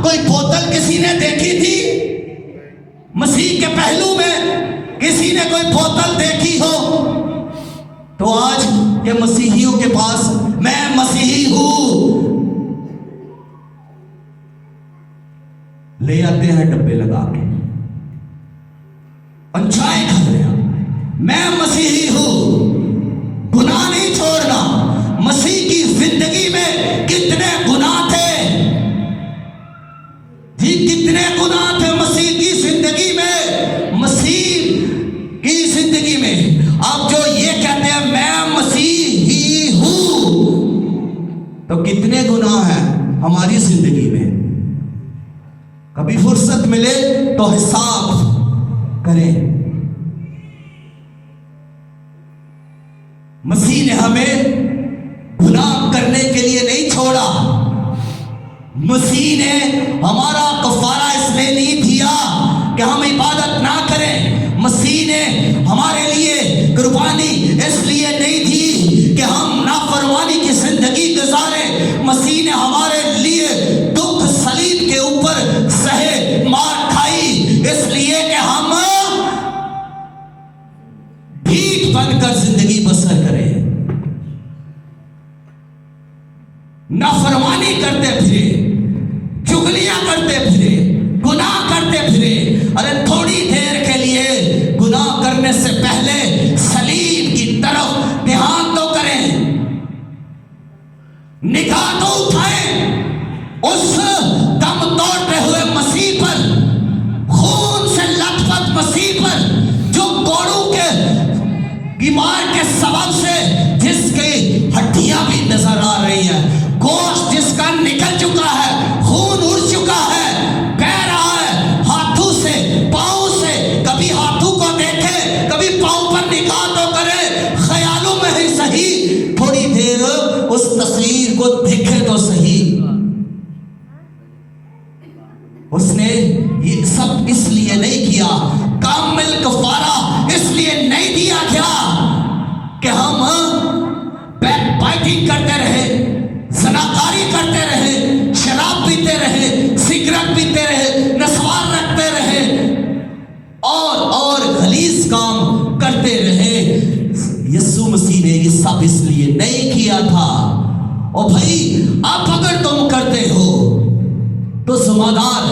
कोई बोतल किसी ने देखी थी? मसीह के पहलू में किसी ने कोई बोतल देखी हो? तो आज के मसीहियों के पास मैं मसीही हूं ले आते हैं डब्बे लगा के, पंचायत कर रहे हैं मैं मसीही हूं। गुनाह नहीं छोड़ना। मसीह की जिंदगी में कितने गुनाह थे जी, कितने गुनाह थे मसीह की जिंदगी में। मसीह की जिंदगी में आप जो ये कहते हैं मैं मसीही हूं, तो कितने गुनाह हैं हमारी जिंदगी में। कभी फुर्सत मिले तो हिसाब करें। मसीह ने हमें गुनाह करने के लिए नहीं छोड़ा। मसीह ने हमारा कफारा इसलिए नहीं दिया कि हम इबादत ना करें। मसीह ने हमारे लिए कुर्बानी इसलिए नहीं दी कि हम नाफरमानी की जिंदगी गुजारें। मसीह ने हमारे लिए दुख सलीब के ऊपर सहे, मार खाई, इसलिए कि हम भीख बनकर जिंदगी बसर करें। नाफरमानी करते फिरे, चुगलियां करते फिरे, गुनाह करते फिरे। अरे थोड़ी देर के लिए गुनाह करने से पहले सलीब की तरफ ध्यान तो करें, निगाह तो उठाएं उस दम तोड़ते हुए मसीह पर, खून से लथपथ मसीह पर, जो कोड़ों के बीमार के सबब से जिसकी हड्डियां भी नजर आ रही हैं, गोश्त जिसका निकल चुका है, खून उड़ चुका है, बह रहा है हाथों से, पांव से। कभी हाथों को देखे, कभी पांव पर निगाह तो करे, ख्यालों में ही सही, थोड़ी देर उस तस्वीर को देखे तो सही। उसने ये सब इसलिए नहीं किया, कामिल कफारा इसलिए नहीं दिया गया कि हम बैकबाइटिंग करते रहे, ज़नाकारी करते रहे, शराब पीते रहे, सिगरेट पीते रहे, नस्वार रखते रहे और गलीज काम करते रहे। यीशु मसीह ने ये सब इसलिए नहीं किया था। और भाई अब अगर तुम करते हो तो जिम्मेदार